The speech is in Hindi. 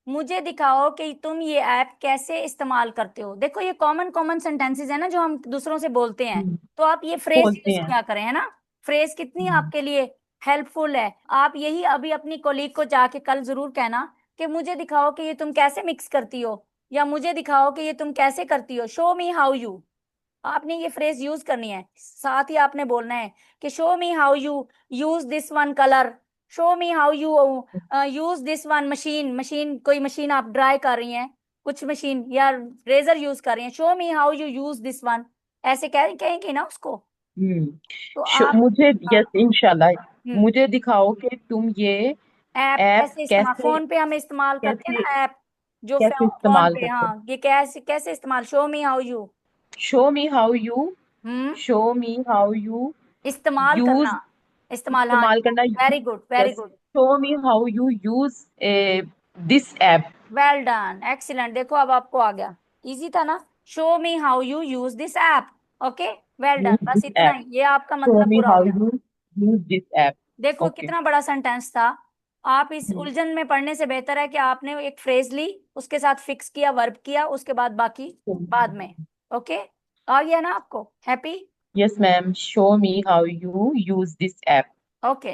मुझे दिखाओ कि तुम ये ऐप कैसे इस्तेमाल करते हो। देखो ये कॉमन कॉमन सेंटेंसेस है ना जो हम दूसरों से बोलते हैं, हम्म, तो आप ये फ्रेज बोलते यूज हैं। किया करें, है ना। फ्रेज कितनी हम्म, आपके लिए हेल्पफुल है। आप यही अभी अपनी कोलीग को जाके कल जरूर कहना कि मुझे दिखाओ कि ये तुम कैसे मिक्स करती हो, या मुझे दिखाओ कि ये तुम कैसे करती हो, शो मी हाउ यू। आपने ये फ्रेज यूज करनी है, साथ ही आपने बोलना है कि show me how you use this one colour, show me how you use this one machine. Machine, कोई मशीन आप ड्राई कर रही हैं, कुछ मशीन या रेजर यूज कर रही हैं, show me how you use this one. ऐसे कहेंगे ना उसको। हम्म। तो आप मुझे, हाँ, यस इंशाल्लाह, हम्म, मुझे दिखाओ कि तुम ये ऐप ऐप कैसे इस्तेमाल, कैसे फोन पे हम इस्तेमाल करते हैं कैसे ना ऐप, जो कैसे फोन इस्तेमाल पे, करते हो। हाँ ये कैसे कैसे इस्तेमाल, show me how you. Show me how you, hmm, show me how you इस्तेमाल करना, यूज, इस्तेमाल, हाँ। इस्तेमाल करना। Very good, very yes, good. Show me how you use this app. Well done, excellent. देखो अब आपको आ गया, इजी था ना। Show me how you use this app. Okay, well done, use बस दिस इतना ऐप, ही, ये आपका शो मतलब मी पूरा हो हाउ गया। You use this app. देखो ओके। कितना बड़ा सेंटेंस था। आप इस उलझन में पढ़ने से बेहतर है कि आपने एक फ्रेज ली, उसके साथ फिक्स किया, वर्ब किया, उसके बाद बाकी बाद में। ओके, आ गया ना आपको, happy. Yes ma'am, show me how you use this app. Okay.